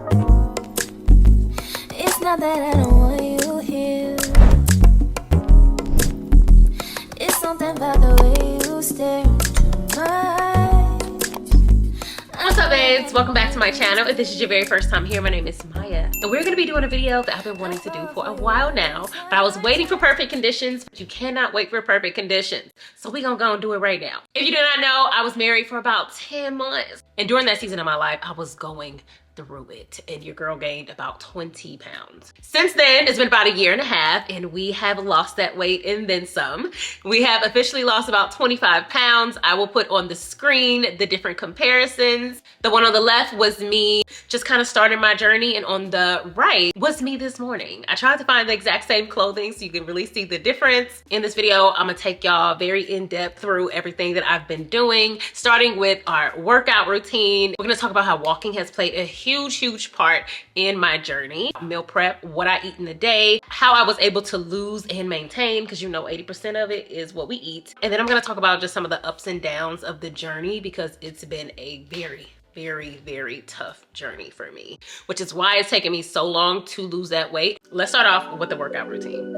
It's not that I don't want you here. It's something about the way you stare into my eyes. What's up, babes? Welcome back to my channel. If this is your very first time here, my name is Maya. And we're gonna be doing a video that I've been wanting to do for a while now, but I was waiting for perfect conditions, but you cannot wait for perfect conditions. So we're gonna go and do it right now. If you do not know, I was married for about 10 months. And during that season of my life, I was going through it, and your girl gained about 20 pounds. Since then, it's been about a year and a half, and we have lost that weight and then some. We have officially lost about 25 pounds. I will put on the screen the different comparisons. The one on the left was me just kind of starting my journey, and on the right was me this morning. I tried to find the exact same clothing so you can really see the difference. In this video, I'm gonna take y'all very in-depth through everything that I've been doing, starting with our workout routine. We're gonna talk about how walking has played a huge part in my journey. Meal prep, what I eat in a day, how I was able to lose and maintain, because you know 80% of it is what we eat. And then I'm gonna talk about just some of the ups and downs of the journey, because it's been a very tough journey for me, which is why it's taken me so long to lose that weight. Let's start off with the workout routine.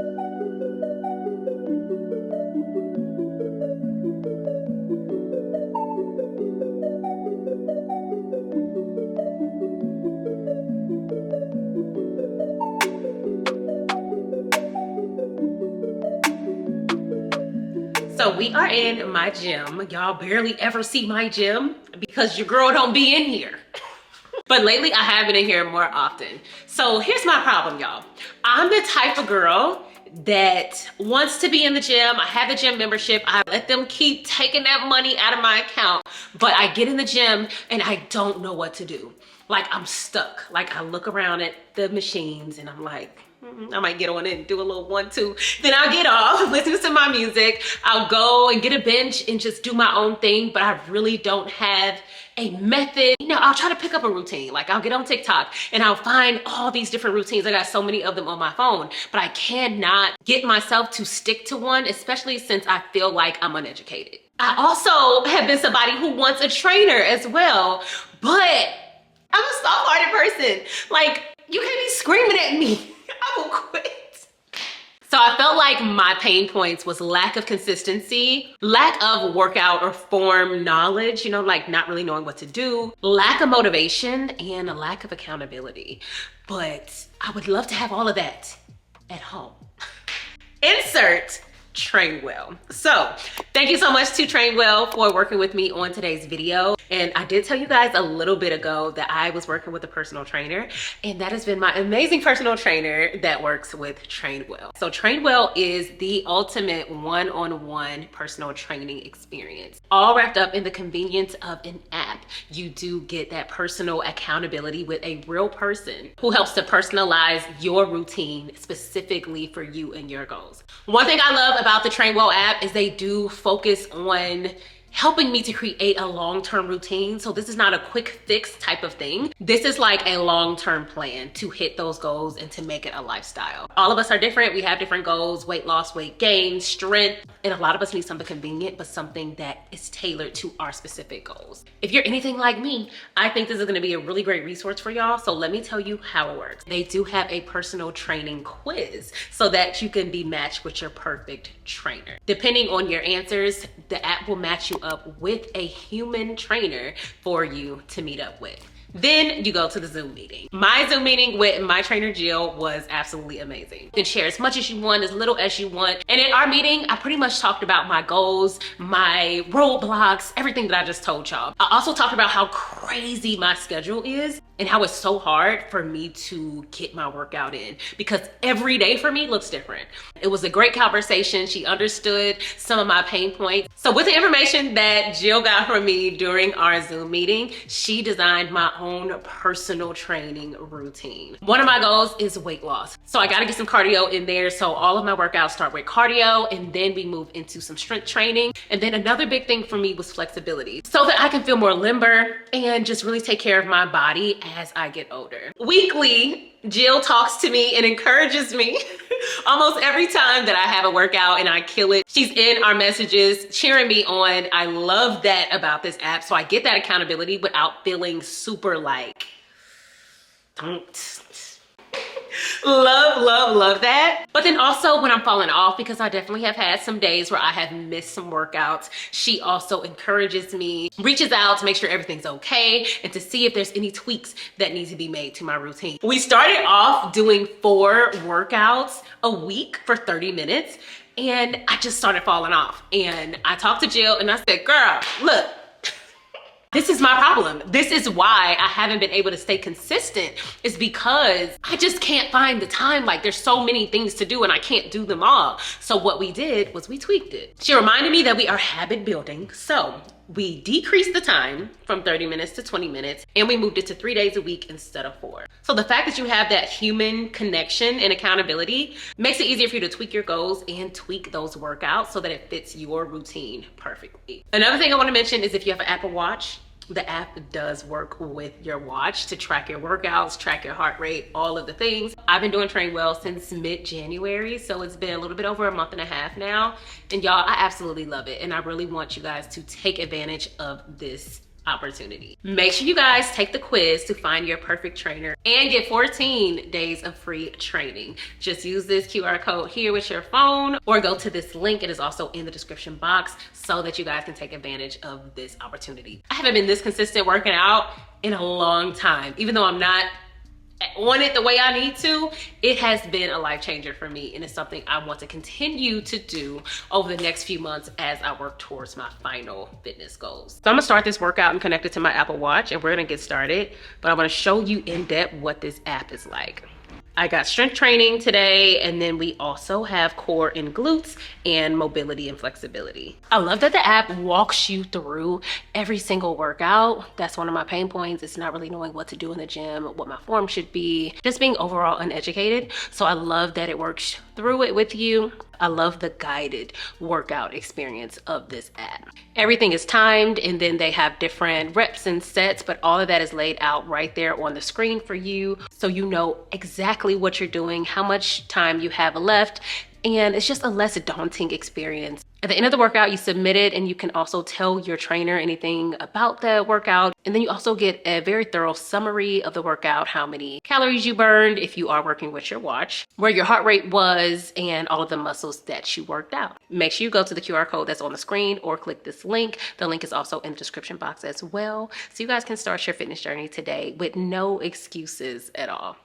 So we are in my gym. Y'all barely ever see my gym because your girl don't be in here. But lately I have been in here more often. So here's my problem, y'all. I'm the type of girl that wants to be in the gym. I have the gym membership. I let them keep taking that money out of my account, but I get in the gym and I don't know what to do. Like, I'm stuck. Like, I look around at the machines and I'm like, I might get on it and do a little 1-2. Then I'll get off, listen to my music. I'll go and get a bench and just do my own thing, but I really don't have a method. You know, I'll try to pick up a routine. Like, I'll get on TikTok and I'll find all these different routines. I got so many of them on my phone, but I cannot get myself to stick to one, especially since I feel like I'm uneducated. I also have been somebody who wants a trainer as well, but I'm a soft-hearted person. Like, you can't be screaming at me. I will quit. So I felt like my pain points was lack of consistency, lack of workout or form knowledge, you know, like not really knowing what to do, lack of motivation, and a lack of accountability. But I would love to have all of that at home. Insert Train Well. So thank you so much to Train Well for working with me on today's video. And I did tell you guys a little bit ago that I was working with a personal trainer, and that has been my amazing personal trainer that works with Train Well. So Train Well is the ultimate one-on-one personal training experience, all wrapped up in the convenience of an app. You do get that personal accountability with a real person who helps to personalize your routine specifically for you and your goals. One thing I love about the Train Well app is they do focus on helping me to create a long-term routine. So this is not a quick fix type of thing. This is like a long-term plan to hit those goals and to make it a lifestyle. All of us are different. We have different goals: weight loss, weight gain, strength. And a lot of us need something convenient, but something that is tailored to our specific goals. If you're anything like me, I think this is gonna be a really great resource for y'all. So let me tell you how it works. They do have a personal training quiz so that you can be matched with your perfect trainer. Depending on your answers, the app will match you up with a human trainer for you to meet up with. Then you go to the Zoom meeting. My Zoom meeting with my trainer Jill was absolutely amazing. You can share as much as you want, as little as you want. And in our meeting, I pretty much talked about my goals, my roadblocks, everything that I just told y'all. I also talked about how crazy my schedule is and how it's so hard for me to get my workout in, because every day for me looks different. It was a great conversation. She understood some of my pain points. So with the information that Jill got from me during our Zoom meeting, she designed my own personal training routine. One of my goals is weight loss. So I gotta get some cardio in there. So all of my workouts start with cardio, and then we move into some strength training. And then another big thing for me was flexibility, so that I can feel more limber and just really take care of my body as I get older. Weekly, Jill talks to me and encourages me almost every time that I have a workout and I kill it. She's in our messages cheering me on. I love that about this app. So I get that accountability without feeling super like Love that. But then also when I'm falling off, because I definitely have had some days where I have missed some workouts, she also encourages me, reaches out to make sure everything's okay and to see if there's any tweaks that need to be made to my routine. We started off doing 4 workouts a week for 30 minutes and I just started falling off. And I talked to Jill and I said, girl, look, this is my problem. This is why I haven't been able to stay consistent, is because I just can't find the time. Like, there's so many things to do and I can't do them all. So what we did was we tweaked it. She reminded me that we are habit building. So we decreased the time from 30 minutes to 20 minutes and we moved it to 3 days a week instead of 4. So the fact that you have that human connection and accountability makes it easier for you to tweak your goals and tweak those workouts so that it fits your routine perfectly. Another thing I want to mention is if you have an Apple Watch, the app does work with your watch to track your workouts, track your heart rate, all of the things. I've been doing Train Well since mid-January, so it's been a little bit over a month and a half now. And y'all, I absolutely love it. And I really want you guys to take advantage of this opportunity. Make sure you guys take the quiz to find your perfect trainer and get 14 days of free training. Just use this QR code here with your phone or go to this link. It is also in the description box so that you guys can take advantage of this opportunity. I haven't been this consistent working out in a long time. Even though I'm not on it the way I need to, it has been a life changer for me and it's something I want to continue to do over the next few months as I work towards my final fitness goals. So I'm gonna start this workout and connect it to my Apple Watch and we're gonna get started, but I want to show you in depth what this app is like. I got strength training today, and then we also have core and glutes and mobility and flexibility. I love that the app walks you through every single workout. That's one of my pain points. It's not really knowing what to do in the gym, what my form should be, just being overall uneducated. So I love that it works through it with you. I love the guided workout experience of this app. Everything is timed and then they have different reps and sets, but all of that is laid out right there on the screen for you. So you know exactly what you're doing, how much time you have left, and it's just a less daunting experience. At the end of the workout, you submit it and you can also tell your trainer anything about the workout. And then you also get a very thorough summary of the workout, how many calories you burned if you are working with your watch, where your heart rate was, and all of the muscles that you worked out. Make sure you go to the QR code that's on the screen or click this link. The link is also in the description box as well. So you guys can start your fitness journey today with no excuses at all.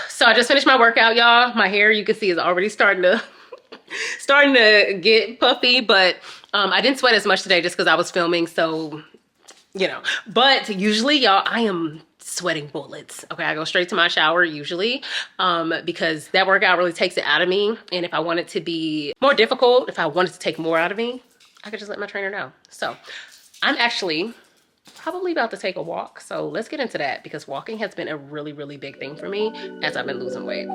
So I just finished my workout, y'all. My hair, you can see, is already starting to get puffy, but I didn't sweat as much today just because I was filming, so you know. But usually, y'all, I am sweating bullets. Okay, I go straight to my shower usually because that workout really takes it out of me. And if I want it to be more difficult, if I wanted to take more out of me, I could just let my trainer know. So I'm actually probably about to take a walk. So let's get into that because walking has been a really, really big thing for me as I've been losing weight.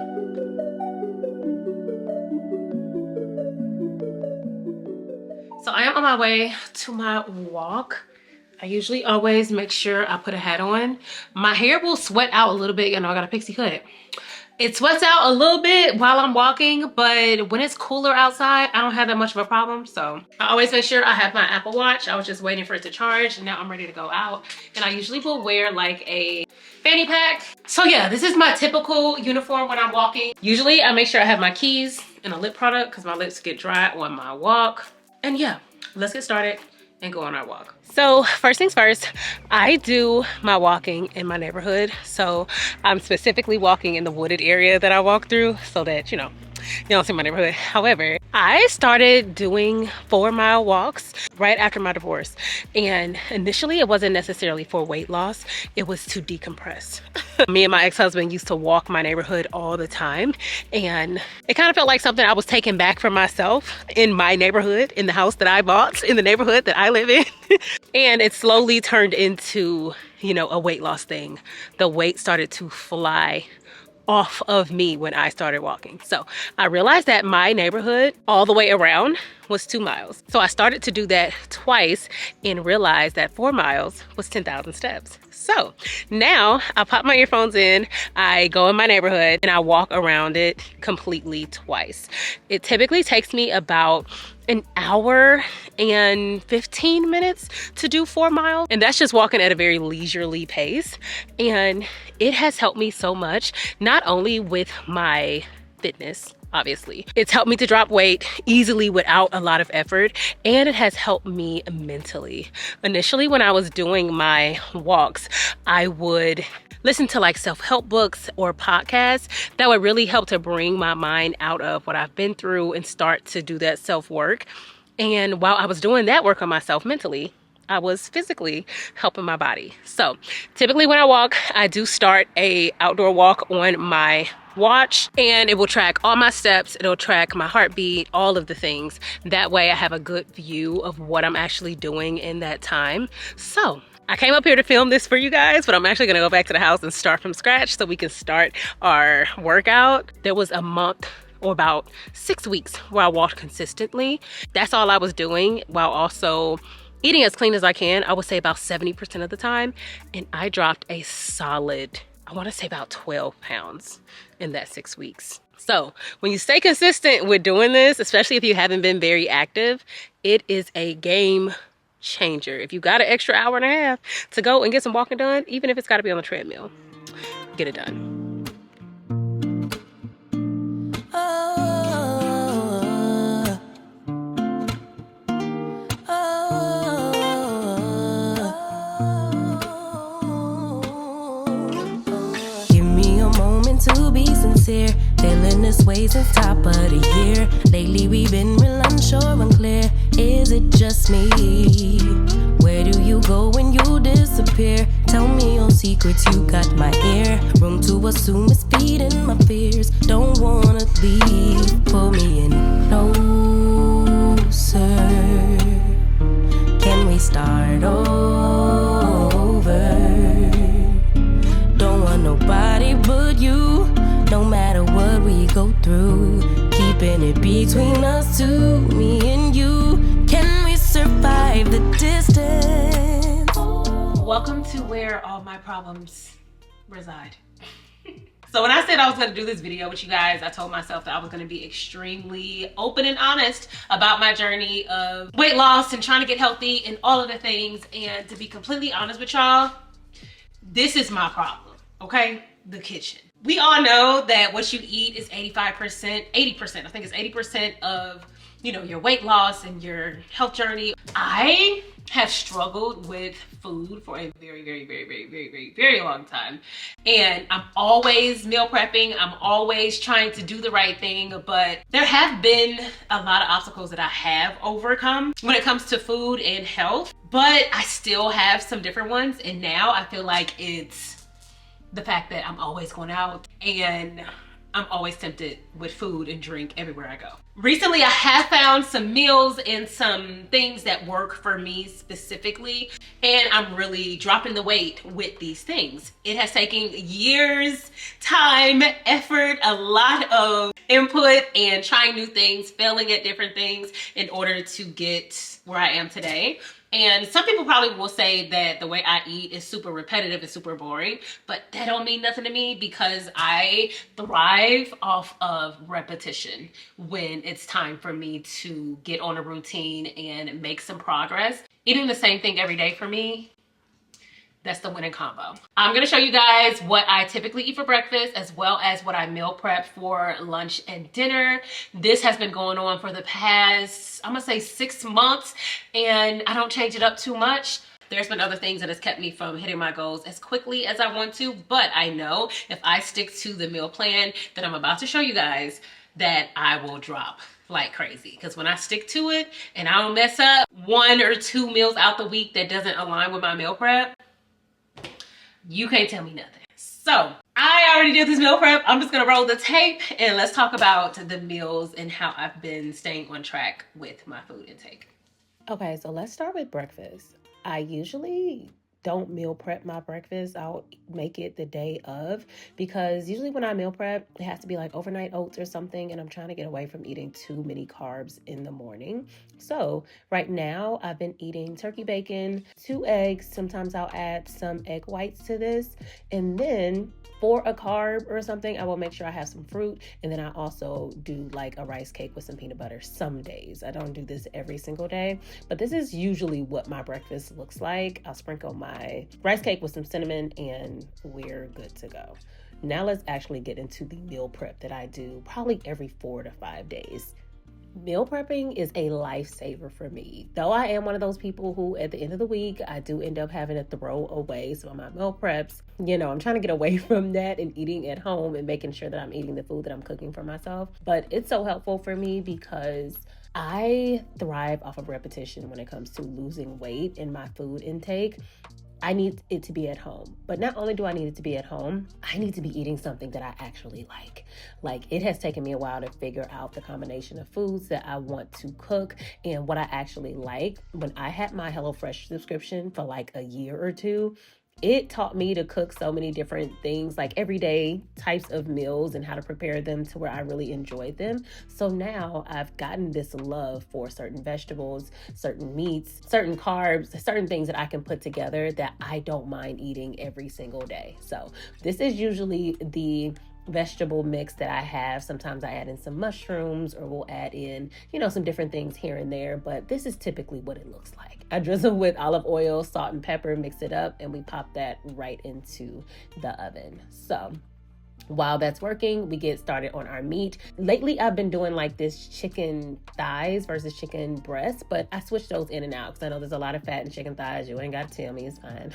So I am on my way to my walk. I usually always make sure I put a hat on. My hair will sweat out a little bit. You know, I got a pixie cut. It sweats out a little bit while I'm walking, but when it's cooler outside, I don't have that much of a problem. So I always make sure I have my Apple Watch. I was just waiting for it to charge and now I'm ready to go out. And I usually will wear like a fanny pack. So yeah, this is my typical uniform when I'm walking. Usually I make sure I have my keys and a lip product because my lips get dry on my walk. And yeah, let's get started and go on our walk. So first things first, I do my walking in my neighborhood. So I'm specifically walking in the wooded area that I walk through so that, you know, you don't see my neighborhood. However, I started doing 4-mile walks right after my divorce. And initially it wasn't necessarily for weight loss. It was to decompress. Me and my ex-husband used to walk my neighborhood all the time. And it kind of felt like something I was taking back for myself in my neighborhood, in the house that I bought, in the neighborhood that I live in. And it slowly turned into, you know, a weight loss thing. The weight started to fly off of me when I started walking. So I realized that my neighborhood all the way around was 2 miles. So I started to do that twice and realized that 4 miles was 10,000 steps. So now I pop my earphones in, I go in my neighborhood and I walk around it completely twice. It typically takes me about an hour and 15 minutes to do 4 miles. And that's just walking at a very leisurely pace. And it has helped me so much, not only with my fitness, obviously. It's helped me to drop weight easily without a lot of effort, and it has helped me mentally. Initially, when I was doing my walks, I would listen to like self-help books or podcasts that would really help to bring my mind out of what I've been through and start to do that self-work. And while I was doing that work on myself mentally, I was physically helping my body. So typically when I walk, I do start a outdoor walk on my watch, and it will track all my steps. It'll track my heartbeat, all of the things. That way I have a good view of what I'm actually doing in that time. So I came up here to film this for you guys, but I'm actually gonna go back to the house and start from scratch so we can start our workout. There was a month or about 6 weeks where I walked consistently. That's all I was doing, while also eating as clean as I can. I would say about 70% of the time. And I dropped a solid, I wanna say about 12 pounds in that 6 weeks. So when you stay consistent with doing this, especially if you haven't been very active, it is a game changer. If you got an extra hour and a half to go and get some walking done, even if it's gotta be on the treadmill, get it done. To be sincere, feeling this way since top of the year. Lately we've been real unsure, unclear. Is it just me? Where do you go when you disappear? Tell me your secrets, you got my ear. Room to assume it's feeding my fears. Don't wanna leave, pull me in closer. Can we start over? Don't want nobody but you, no matter what we go through. Keeping it between us two, me and you. Can we survive the distance? Welcome to where all my problems reside. So when I said I was gonna do this video with you guys, I told myself that I was gonna be extremely open and honest about my journey of weight loss and trying to get healthy and all of the things. And to be completely honest with y'all, this is my problem, okay? The kitchen. We all know that what you eat is 80%, I think it's 80% of, your weight loss and your health journey. I have struggled with food for a very long time. And I'm always meal prepping. I'm always trying to do the right thing, but there have been a lot of obstacles that I have overcome when it comes to food and health, but I still have some different ones. And now I feel like it's the fact that I'm always going out and I'm always tempted with food and drink everywhere I go. Recently, I have found some meals and some things that work for me specifically, and I'm really dropping the weight with these things. It has taken years, time, effort, a lot of input and trying new things, failing at different things in order to get where I am today. And some people probably will say that the way I eat is super repetitive and super boring, but that don't mean nothing to me because I thrive off of repetition when it's time for me to get on a routine and make some progress. Eating the same thing every day for me, that's the winning combo. I'm gonna show you guys what I typically eat for breakfast as well as what I meal prep for lunch and dinner. This has been going on for the past, I'm gonna say 6 months, and I don't change it up too much. There's been other things that has kept me from hitting my goals as quickly as I want to, but I know if I stick to the meal plan that I'm about to show you guys, that I will drop like crazy. Because when I stick to it and I don't mess up 1 or 2 meals out the week that doesn't align with my meal prep, you can't tell me nothing. So I already did this meal prep. I'm just gonna roll the tape and let's talk about the meals and how I've been staying on track with my food intake. Okay, so let's start with breakfast. I usually don't meal prep my breakfast. I'll make it the day of, because usually when I meal prep, it has to be like overnight oats or something, and I'm trying to get away from eating too many carbs in the morning. So right now I've been eating turkey bacon, 2 eggs. Sometimes I'll add some egg whites to this, and then for a carb or something, I will make sure I have some fruit, and then I also do like a rice cake with some peanut butter some days. I don't do this every single day, but this is usually what my breakfast looks like. I'll sprinkle my rice cake with some cinnamon and we're good to go. Now let's actually get into the meal prep that I do probably every 4 to 5 days. Meal prepping is a lifesaver for me. Though I am one of those people who at the end of the week, I do end up having to throw away some of my meal preps. You know, I'm trying to get away from that and eating at home and making sure that I'm eating the food that I'm cooking for myself. But it's so helpful for me because I thrive off of repetition when it comes to losing weight in my food intake. I need it to be at home. But not only do I need it to be at home, I need to be eating something that I actually like. Like, it has taken me a while to figure out the combination of foods that I want to cook and what I actually like. When I had my HelloFresh subscription for like a year or two, it taught me to cook so many different things, like everyday types of meals and how to prepare them to where I really enjoyed them. So now I've gotten this love for certain vegetables, certain meats, certain carbs, certain things that I can put together that I don't mind eating every single day. So this is usually the vegetable mix that I have. Sometimes I add in some mushrooms, or we'll add in, some different things here and there, but this is typically what it looks like. I drizzle with olive oil, salt, and pepper, mix it up, and we pop that right into the oven. So while that's working, we get started on our meat. Lately, I've been doing like this chicken thighs versus chicken breasts, but I switch those in and out because I know there's a lot of fat in chicken thighs. You ain't got to tell me, it's fine.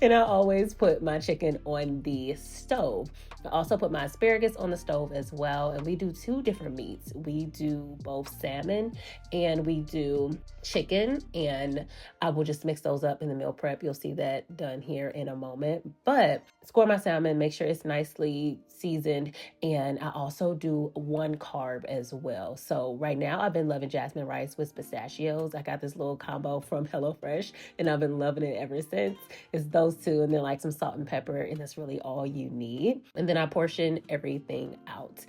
And I always put my chicken on the stove. I also put my asparagus on the stove as well. And we do 2 different meats. We do both salmon and we do chicken, and I will just mix those up in the meal prep. You'll see that done here in a moment. But score my salmon, make sure it's nicely seasoned, and I also do 1 carb as well. So right now I've been loving jasmine rice with pistachios. I got this little combo from HelloFresh and I've been loving it ever since. It's those 2 and then like some salt and pepper, and that's really all you need. And then I portion everything out.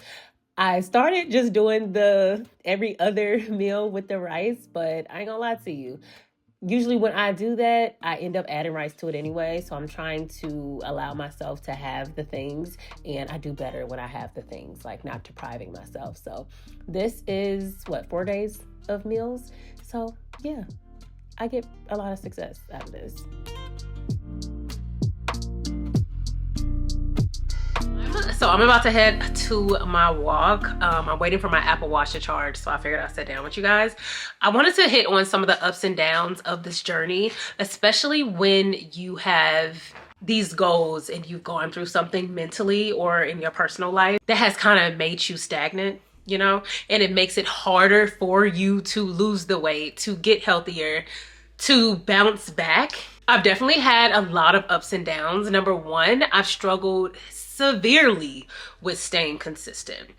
I started just doing the every other meal with the rice, but I ain't gonna lie to you. Usually when I do that, I end up adding rice to it anyway. So I'm trying to allow myself to have the things, and I do better when I have the things, like not depriving myself. So this is 4 days of meals. So yeah, I get a lot of success out of this. So I'm about to head to my walk. I'm waiting for my Apple Watch to charge, so I figured I'd sit down with you guys. I wanted to hit on some of the ups and downs of this journey, especially when you have these goals and you've gone through something mentally or in your personal life that has kind of made you stagnant, and it makes it harder for you to lose the weight, to get healthier, to bounce back. I've definitely had a lot of ups and downs. Number 1, I've struggled severely with staying consistent.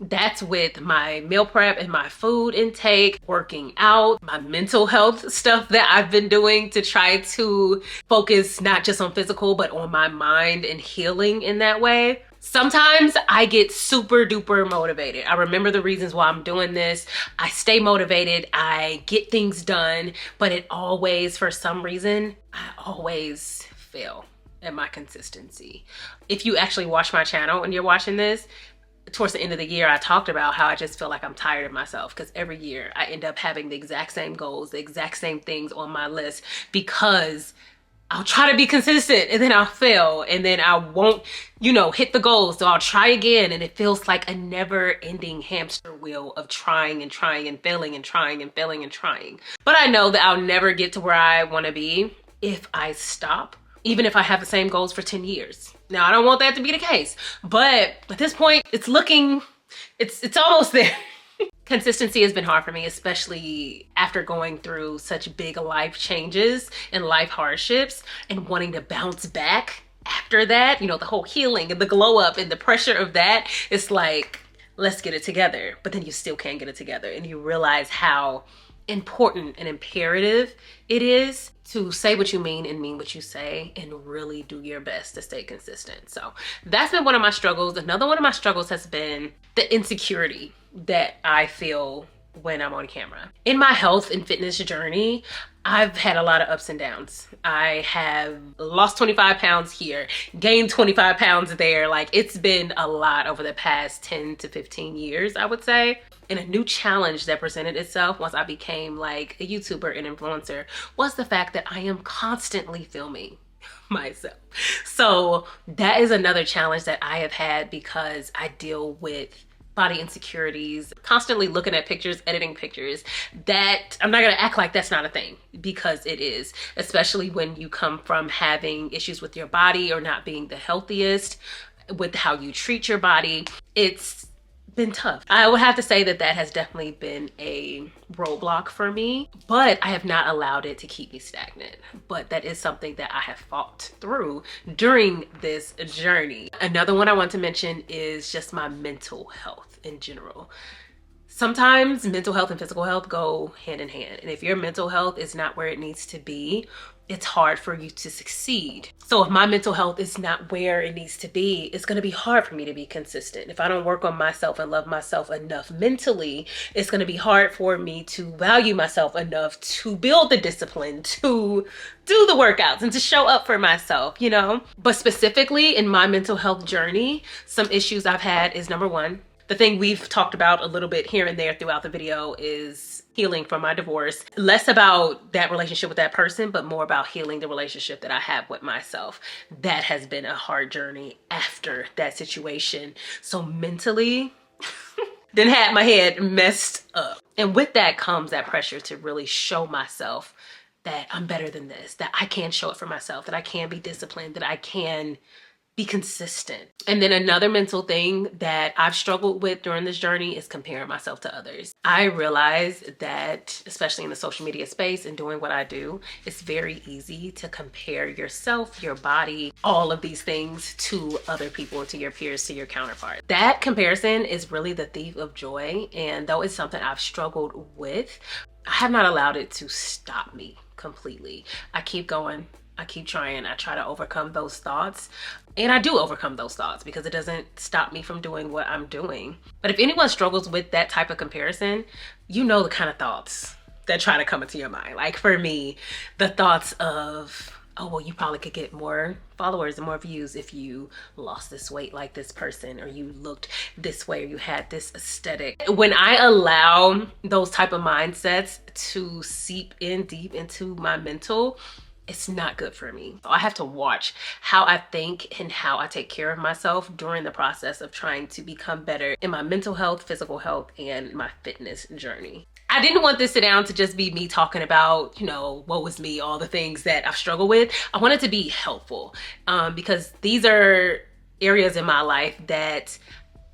That's with my meal prep and my food intake, working out, my mental health stuff that I've been doing to try to focus not just on physical, but on my mind and healing in that way. Sometimes I get super duper motivated. I remember the reasons why I'm doing this. I stay motivated. I get things done, but it always, for some reason, I always fail at my consistency. If you actually watch my channel and you're watching this, towards the end of the year, I talked about how I just feel like I'm tired of myself because every year I end up having the exact same goals, the exact same things on my list, because I'll try to be consistent and then I'll fail and then I won't, hit the goals. So I'll try again, and it feels like a never ending hamster wheel of trying and trying and failing and trying and failing and trying. But I know that I'll never get to where I want to be if I stop, even if I have the same goals for 10 years. Now, I don't want that to be the case, but at this point, it's almost there. Consistency has been hard for me, especially after going through such big life changes and life hardships and wanting to bounce back after that. The whole healing and the glow up and the pressure of that. It's like, let's get it together. But then you still can't get it together. And you realize how important and imperative it is to say what you mean and mean what you say and really do your best to stay consistent. So that's been one of my struggles. Another one of my struggles has been the insecurity that I feel when I'm on camera. In my health and fitness journey, I've had a lot of ups and downs. I have lost 25 pounds here, gained 25 pounds there. Like, it's been a lot over the past 10 to 15 years, I would say. And a new challenge that presented itself once I became like a YouTuber and influencer was the fact that I am constantly filming myself. So that is another challenge that I have had because I deal with body insecurities, constantly looking at pictures, editing pictures, that I'm not gonna act like that's not a thing, because it is, especially when you come from having issues with your body or not being the healthiest, with how you treat your body. It's been tough. I would have to say that that has definitely been a roadblock for me, but I have not allowed it to keep me stagnant. But that is something that I have fought through during this journey. Another one I want to mention is just my mental health in general. Sometimes mental health and physical health go hand in hand. And if your mental health is not where it needs to be, it's hard for you to succeed. So if my mental health is not where it needs to be, it's gonna be hard for me to be consistent. If I don't work on myself and love myself enough mentally, it's gonna be hard for me to value myself enough to build the discipline, to do the workouts and to show up for myself, you know? But specifically in my mental health journey, some issues I've had is, number one, the thing we've talked about a little bit here and there throughout the video is healing from my divorce. Less about that relationship with that person, but more about healing the relationship that I have with myself. That has been a hard journey after that situation. So mentally, then had my head messed up. And with that comes that pressure to really show myself that I'm better than this, that I can show it for myself, that I can be disciplined, that I can be consistent. And then another mental thing that I've struggled with during this journey is comparing myself to others. I realize that, especially in the social media space and doing what I do, it's very easy to compare yourself, your body, all of these things to other people, to your peers, to your counterparts. That comparison is really the thief of joy. And though it's something I've struggled with, I have not allowed it to stop me completely. I keep going. I keep trying. I try to overcome those thoughts, and I do overcome those thoughts because it doesn't stop me from doing what I'm doing. But if anyone struggles with that type of comparison, you know the kind of thoughts that try to come into your mind. Like for me, the thoughts of, oh, well, you probably could get more followers and more views if you lost this weight like this person, or you looked this way, or you had this aesthetic. When I allow those type of mindsets to seep in deep into my mental, it's not good for me. I have to watch how I think and how I take care of myself during the process of trying to become better in my mental health, physical health, and my fitness journey. I didn't want this sit down to just be me talking about, you know, what was me, all the things that I've struggled with. I want it to be helpful because these are areas in my life that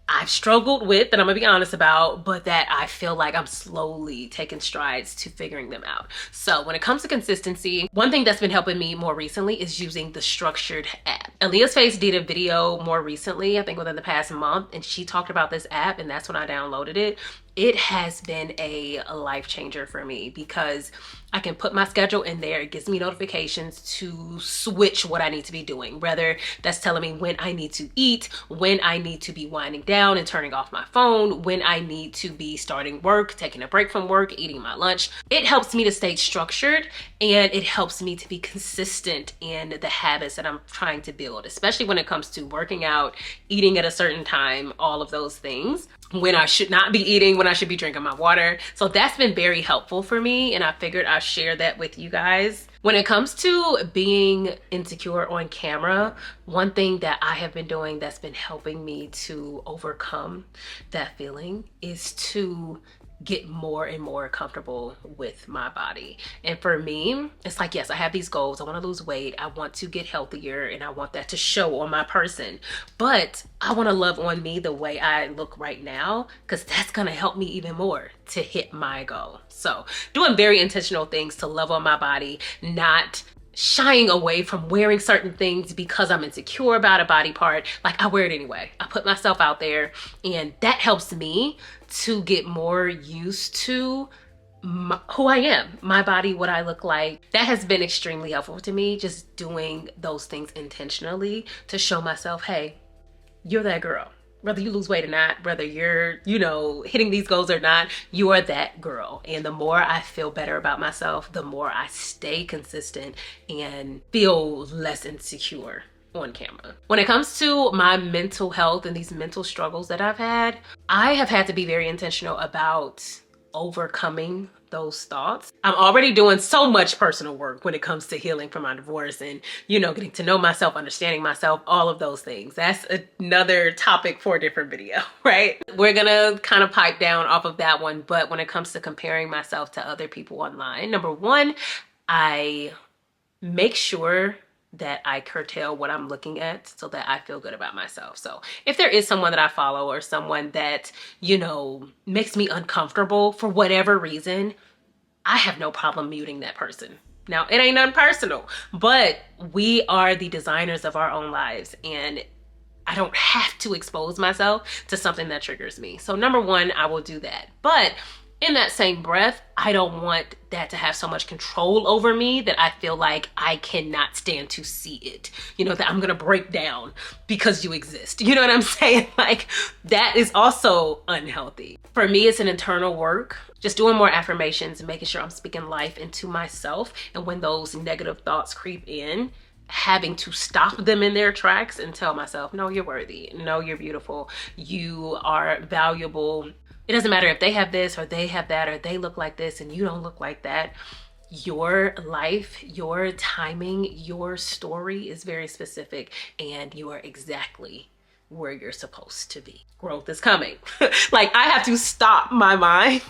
I've struggled with, that I'm gonna be honest about, but that I feel like I'm slowly taking strides to figuring them out. So when it comes to consistency, one thing that's been helping me more recently is using the Structured app. Aaliyah's Face did a video more recently, I think within the past month, and she talked about this app, and that's when I downloaded it. It has been a life changer for me because I can put my schedule in there. It gives me notifications to switch what I need to be doing. Whether that's telling me when I need to eat, when I need to be winding down and turning off my phone, when I need to be starting work, taking a break from work, eating my lunch. It helps me to stay structured, and it helps me to be consistent in the habits that I'm trying to build, especially when it comes to working out, eating at a certain time, all of those things. When I should not be eating, when I should be drinking my water. So that's been very helpful for me, and I figured I'd share that with you guys. When it comes to being insecure on camera, one thing that I have been doing that's been helping me to overcome that feeling is to get more and more comfortable with my body. And for me, it's like, yes, I have these goals. I want to lose weight. I want to get healthier, and I want that to show on my person. But I want to love on me the way I look right now, because that's going to help me even more to hit my goal. So doing very intentional things to love on my body, not shying away from wearing certain things because I'm insecure about a body part. Like, I wear it anyway. I put myself out there, and that helps me to get more used to who I am, my body, what I look like. That has been extremely helpful to me, just doing those things intentionally to show myself, hey, you're that girl. Whether you lose weight or not, whether you're, hitting these goals or not, you are that girl. And the more I feel better about myself, the more I stay consistent and feel less insecure on camera. When it comes to my mental health and these mental struggles that I have had to be very intentional about overcoming those thoughts. I'm already doing so much personal work when it comes to healing from my divorce and, getting to know myself, understanding myself, all of those things. That's another topic for a different video, right? We're gonna kind of pipe down off of that one. But when it comes to comparing myself to other people online, number one, I make sure that I curtail what I'm looking at so that I feel good about myself. So if there is someone that I follow or someone that, makes me uncomfortable for whatever reason, I have no problem muting that person. Now, it ain't nothing personal, but we are the designers of our own lives, and I don't have to expose myself to something that triggers me. So number one, I will do that. But in that same breath, I don't want that to have so much control over me that I feel like I cannot stand to see it. That I'm gonna break down because you exist. You know what I'm saying? Like, that is also unhealthy. For me, it's an internal work. Just doing more affirmations and making sure I'm speaking life into myself. And when those negative thoughts creep in, having to stop them in their tracks and tell myself, no, you're worthy. No, you're beautiful. You are valuable. It doesn't matter if they have this or they have that or they look like this and you don't look like that. Your life, your timing, your story is very specific, and you are exactly where you're supposed to be. Growth is coming. Like, I have to stop my mind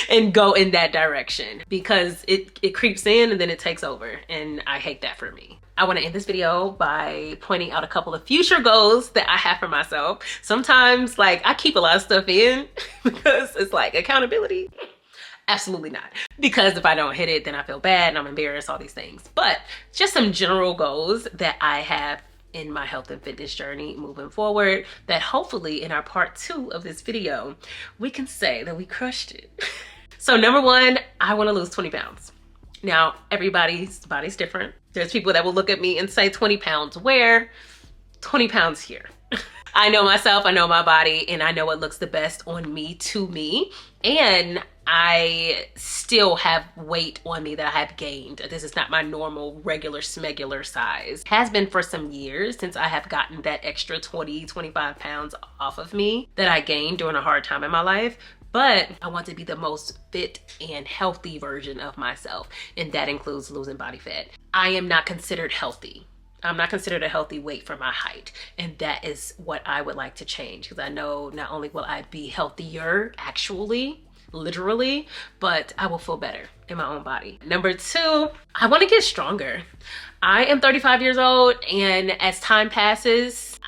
and go in that direction because it creeps in and then it takes over, and I hate that for me. I want to end this video by pointing out a couple of future goals that I have for myself. Sometimes, I keep a lot of stuff in because it's like accountability. Absolutely not. Because if I don't hit it, then I feel bad and I'm embarrassed, all these things. But just some general goals that I have in my health and fitness journey moving forward, that hopefully in our part 2 of this video, we can say that we crushed it. So number one, I want to lose 20 pounds. Now, everybody's body's different. There's people that will look at me and say 20 pounds where, 20 pounds here. I know myself, I know my body, and I know what looks the best on me to me. And I still have weight on me that I have gained. This is not my normal, regular, smegular size. It has been for some years since I have gotten that extra 20, 25 pounds off of me that I gained during a hard time in my life. But I want to be the most fit and healthy version of myself, and that includes losing body fat. I am not considered healthy. I'm not considered a healthy weight for my height, and that is what I would like to change, because I know not only will I be healthier, actually, literally, but I will feel better in my own body. Number two, I want to get stronger. I am 35 years old, and as time passes,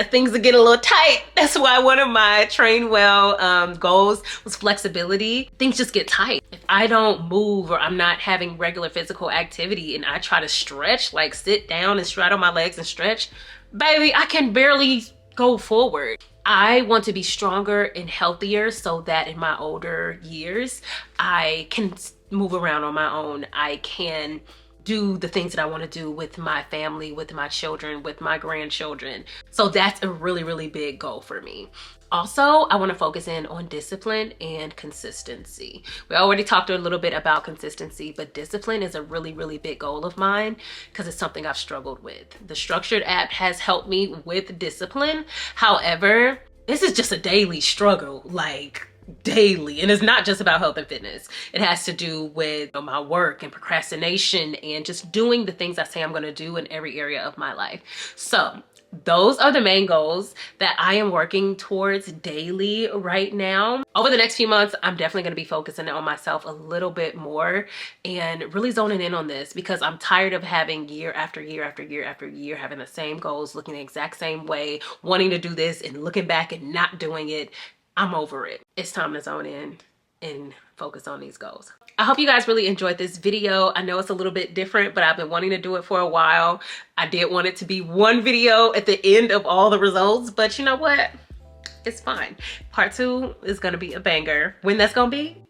things are getting a little tight. That's why one of my train well goals was flexibility. Things just get tight. If I don't move or I'm not having regular physical activity and I try to stretch, like sit down and straddle my legs and stretch, baby, I can barely go forward. I want to be stronger and healthier so that in my older years, I can move around on my own. I can do the things that I want to do with my family, with my children, with my grandchildren. So that's a really, really big goal for me. Also, I want to focus in on discipline and consistency. We already talked a little bit about consistency, but discipline is a really, really big goal of mine because it's something I've struggled with. The Structured app has helped me with discipline. However, this is just a daily struggle, like daily. And it's not just about health and fitness. It has to do with my work and procrastination and just doing the things I say I'm going to do in every area of my life. So those are the main goals that I am working towards daily right now. Over the next few months, I'm definitely going to be focusing on myself a little bit more and really zoning in on this because I'm tired of having year after year after year after year having the same goals, looking the exact same way, wanting to do this and looking back and not doing it. I'm over it. It's time to zone in and focus on these goals. I hope you guys really enjoyed this video. I know it's a little bit different, but I've been wanting to do it for a while. I did want it to be one video at the end of all the results, but you know what? It's fine. Part 2 is gonna be a banger. When that's gonna be?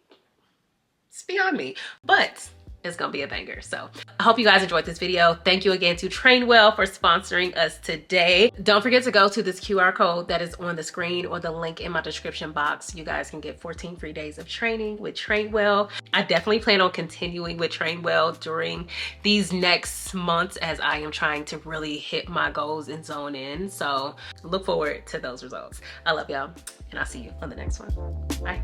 It's beyond me, but it's gonna be a banger. So I hope you guys enjoyed this video. Thank you again to Trainwell for sponsoring us today. Don't forget to go to this QR code that is on the screen or the link in my description box. You guys can get 14 free days of training with Trainwell. I definitely plan on continuing with Trainwell during these next months as I am trying to really hit my goals and zone in. So look forward to those results. I love y'all, and I'll see you on the next one. Bye.